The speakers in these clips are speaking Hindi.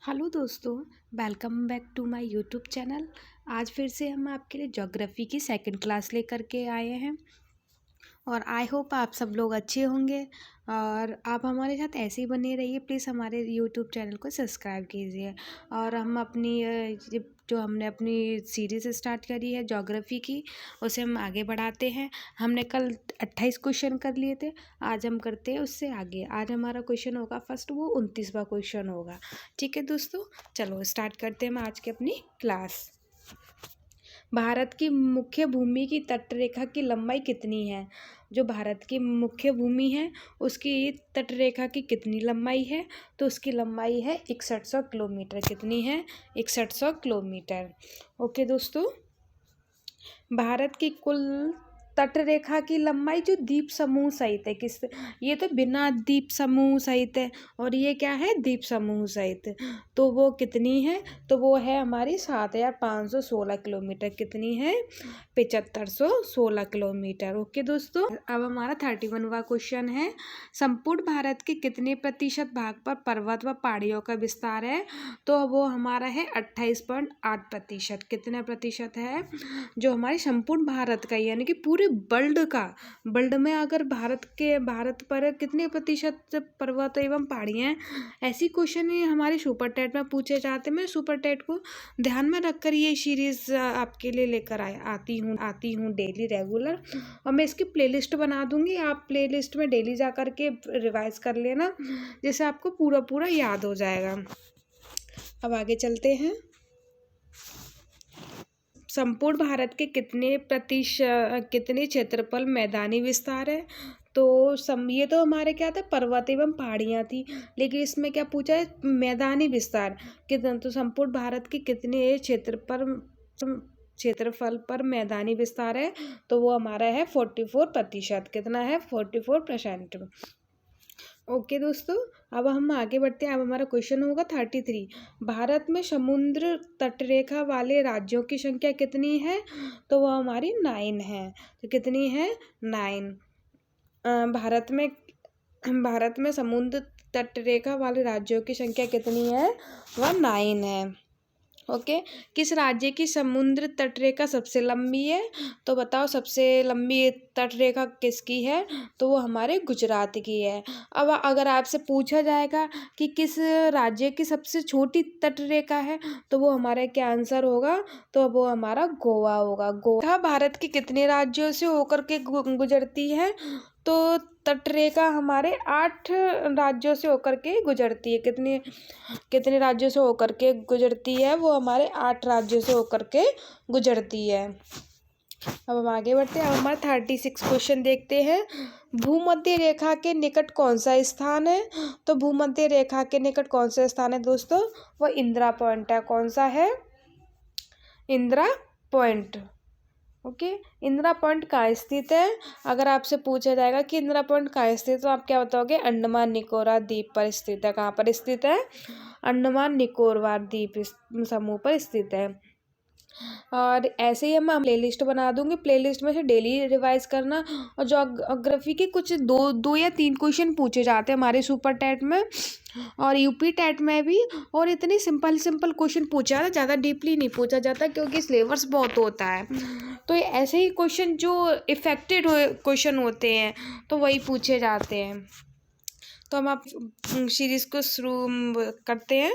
हेलो दोस्तों, welcome back to my YouTube channel. आज फिर से हम आपके लिए ज्योग्राफी की सेकंड क्लास लेकर के आए हैं और आई होप आप सब लोग अच्छे होंगे और आप हमारे साथ ऐसे ही बने रहिए। प्लीज़ हमारे यूट्यूब चैनल को सब्सक्राइब कीजिए। और हम अपनी जो हमने अपनी सीरीज़ स्टार्ट करी है ज्योग्राफी की, उसे हम आगे बढ़ाते हैं। हमने कल 28 क्वेश्चन कर लिए थे, आज हम करते हैं उससे आगे। आज हमारा क्वेश्चन होगा फर्स्ट, वो 29वां क्वेश्चन होगा। ठीक है दोस्तों, चलो स्टार्ट करते हैं हम आज की अपनी क्लास। भारत की मुख्य भूमि की तटरेखा की लंबाई कितनी है? जो भारत की मुख्य भूमि है उसकी तटरेखा की कितनी लंबाई है? तो उसकी लंबाई है 6100 किलोमीटर। कितनी है? 6100 किलोमीटर। ओके दोस्तों, भारत की कुल तटरेखा की लंबाई जो द्वीप समूह सहित है, किस, ये तो बिना द्वीप समूह सहित है और ये क्या है? द्वीप समूह सहित। तो वो कितनी है? तो वो है हमारी 7516 किलोमीटर। कितनी है? 7516 किलोमीटर। ओके दोस्तों, अब हमारा 31वां क्वेश्चन है, संपूर्ण भारत के कितने प्रतिशत भाग पर पर्वत व पहाड़ियों का विस्तार है? तो वो हमारा है 28.8%। कितना प्रतिशत है? जो हमारे संपूर्ण भारत का यानी कि पूरे वर्ल्ड में अगर भारत पर कितने प्रतिशत पर्वत एवं पहाड़ियाँ हैं, ऐसी क्वेश्चन ही हमारे सुपर टेट में पूछे जाते हैं। मैं सुपर टेट को ध्यान में रखकर ये सीरीज आपके लिए लेकर आती हूँ डेली रेगुलर। और मैं इसकी प्लेलिस्ट बना दूंगी, आप प्लेलिस्ट में डेली जा कर के रिवाइज कर लेना, जिससे आपको पूरा याद हो जाएगा। अब आगे चलते हैं। संपूर्ण भारत के कितने क्षेत्रफल मैदानी विस्तार है? तो ये तो हमारे क्या था, पर्वत एवं पहाड़ियाँ थी, लेकिन इसमें क्या पूछा है? मैदानी विस्तार कितना। तो संपूर्ण भारत के कितने क्षेत्रफल पर मैदानी विस्तार है? तो वो हमारा है 44%। कितना है? 44%। ओके दोस्तों, अब हम आगे बढ़ते हैं। अब हमारा क्वेश्चन होगा 33, भारत में समुद्र तटरेखा वाले राज्यों की संख्या कितनी है? तो वह हमारी 9 है। तो कितनी है? 9। भारत में समुद्र तटरेखा वाले राज्यों की संख्या कितनी है? वह 9 है। ओके, किस राज्य की समुद्र तटरेखा सबसे लंबी है? तो बताओ सबसे लंबी तटरेखा किसकी है? तो वो हमारे गुजरात की है। अब अगर आपसे पूछा जाएगा कि किस राज्य की सबसे छोटी तटरेखा है, तो वो हमारा क्या आंसर होगा? तो वो हमारा गोवा होगा। गोवा भारत के कितने राज्यों से होकर के गुजरती है? तो तटरेखा हमारे 8 राज्यों से होकर के गुजरती है। कितने राज्यों से होकर के गुजरती है? वो हमारे 8 राज्यों से होकर के गुजरती है। अब हम आगे बढ़ते हैं। अब हमारा 36 क्वेश्चन देखते हैं। भूमध्य रेखा के निकट कौन सा स्थान है? तो भूमध्य रेखा के निकट कौन सा स्थान है दोस्तों? वो इंदिरा पॉइंट है। कौन सा है? Indira point. Okay, Indira point कहाँ स्थित है? अगर आपसे पूछा जाएगा कि इंदिरा पॉइंट कहाँ स्थित है, तो आप क्या बताओगे? अंडमान निकोबार द्वीप पर स्थित है। कहाँ पर स्थित है? अंडमान निकोबार द्वीप समूह पर स्थित है। और ऐसे ही मैं प्लेलिस्ट बना दूंगी, प्लेलिस्ट में से डेली रिवाइज करना। और ज्योग्राफी के कुछ दो या 3 क्वेश्चन पूछे जाते हैं हमारे सुपर टेट में और यूपी टेट में भी। और इतनी सिंपल क्वेश्चन पूछा जाता है, ज़्यादा डीपली नहीं पूछा जाता क्योंकि सिलेबस बहुत होता है। तो ऐसे ही क्वेश्चन जो इफेक्टेड क्वेश्चन होते हैं तो वही पूछे जाते हैं। तो हम आप सीरीज को शुरू करते हैं।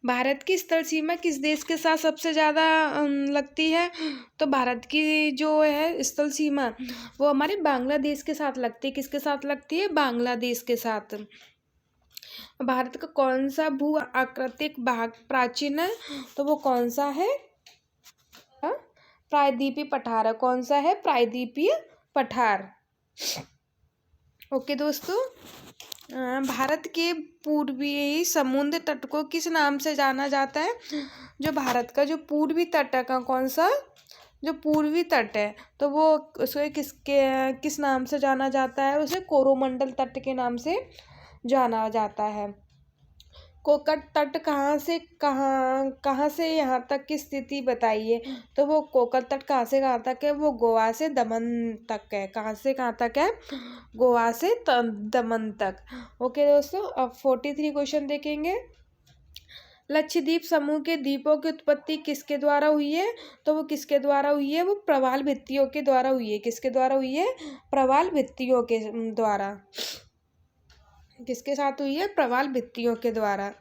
भारत की स्थल सीमा किस देश के साथ सबसे ज़्यादा लगती है? तो भारत की जो है स्थल सीमा वो हमारे बांग्लादेश के साथ लगती है। किसके साथ लगती है? बांग्लादेश के साथ। भारत का कौन सा भू आकृतिक भाग प्राचीन है? तो वो कौन सा है? प्रायद्वीपीय पठार है। कौन सा है? प्रायद्वीपीय पठार। ओके दोस्तों, भारत के पूर्वी समुद्र तट को किस नाम से जाना जाता है? जो भारत का जो पूर्वी तट है, कौन सा? जो पूर्वी तट है, तो वो उसे किस नाम से जाना जाता है? उसे कोरोमंडल तट के नाम से जाना जाता है। कोकट तट कहाँ से यहाँ तक की स्थिति बताइए। तो वो कोकट तट कहाँ से कहाँ तक है, वो गोवा से दमन तक है। कहाँ से कहाँ तक है, गोवा से दमन तक। ओके दोस्तों, अब 43 क्वेश्चन देखेंगे। लक्षद्वीप समूह के द्वीपों की उत्पत्ति किसके द्वारा हुई है। तो वो किसके द्वारा हुई है, वो प्रवाल भित्तियों के द्वारा हुई है। किसके द्वारा हुई है, प्रवाल भित्तियों के द्वारा। किसके साथ हुई है, प्रवाल भित्तियों के द्वारा।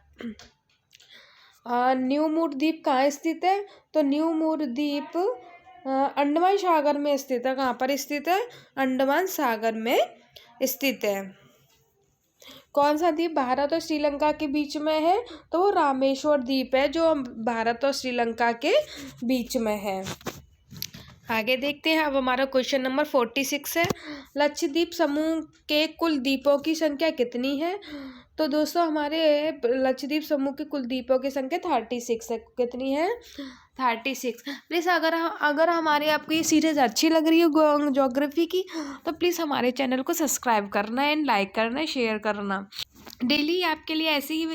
न्यू मूर द्वीप कहाँ स्थित है। तो न्यू मूर द्वीप अंडमान सागर में स्थित है। कहाँ पर स्थित है, अंडमान सागर में स्थित है। कौन सा द्वीप भारत और श्रीलंका के बीच में है। तो वो रामेश्वर द्वीप है, जो भारत और श्रीलंका के बीच में है। आगे देखते हैं। अब हमारा क्वेश्चन नंबर 46 है। लक्षद्वीप समूह के कुल द्वीपों की संख्या कितनी है। तो दोस्तों हमारे लक्षद्वीप समूह के कुल द्वीपों की संख्या 36 है। कितनी है, 36। प्लीज़ अगर हमारी आपको ये सीरीज़ अच्छी लग रही है ज्योग्राफी की, तो प्लीज़ हमारे चैनल को सब्सक्राइब करना एंड लाइक करना, शेयर करना। डेली आपके लिए ऐसे ही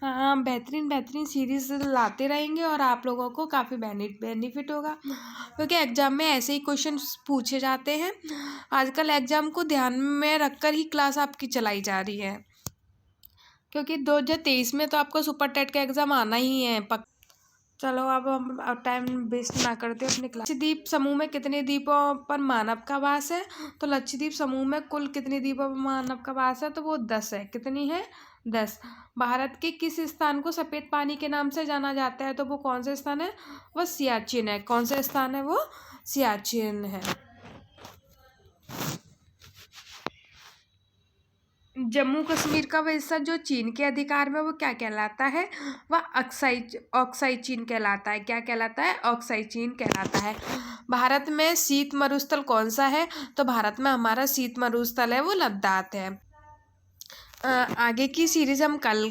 बेहतरीन सीरीज़ लाते रहेंगे और आप लोगों को काफ़ी बेनिफिट होगा, क्योंकि एग्ज़ाम में ऐसे ही क्वेश्चन पूछे जाते हैं। आजकल एग्ज़ाम को ध्यान में रखकर ही क्लास आपकी चलाई जा रही है, क्योंकि 2023 में तो आपको सुपर टेट का एग्ज़ाम आना ही है। चलो अब हम टाइम वेस्ट ना करते अपने क्लास। लक्षद्वीप समूह में कितने द्वीपों पर मानव का वास है। तो लक्षद्वीप समूह में कुल कितने द्वीपों पर मानव का वास है। तो वो 10 है। कितनी है, 10। भारत के किस स्थान को सफ़ेद पानी के नाम से जाना जाता है। तो वो कौन सा स्थान है, वो सियाचिन है। कौन सा स्थान है, वो सियाचिन है। जम्मू कश्मीर का वो हिस्सा जो चीन के अधिकार में, वो क्या कहलाता है, वह ऑक्साई चीन कहलाता है। क्या कहलाता है, ऑक्साई चीन कहलाता है। भारत में शीत मरुस्थल कौन सा है। तो भारत में हमारा शीत मरुस्थल है, वो लद्दाख है। आगे की सीरीज़ हम कल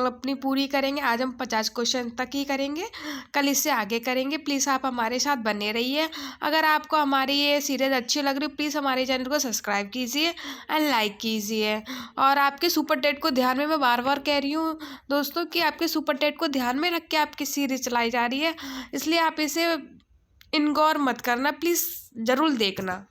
अपनी पूरी करेंगे। आज हम 50 क्वेश्चन तक ही करेंगे, कल इससे आगे करेंगे। प्लीज़ आप हमारे साथ बने रहिए। अगर आपको हमारी ये सीरीज़ अच्छी लग रही है, प्लीज़ हमारे चैनल को सब्सक्राइब कीजिए एंड लाइक कीजिए। और आपके सुपर टेट को ध्यान में, मैं बार बार कह रही हूँ दोस्तों कि आपके सुपर टेट को ध्यान में रख के आपकी सीरीज़ चलाई जा रही है, इसलिए आप इसे इग्नोर मत करना, प्लीज़ ज़रूर देखना।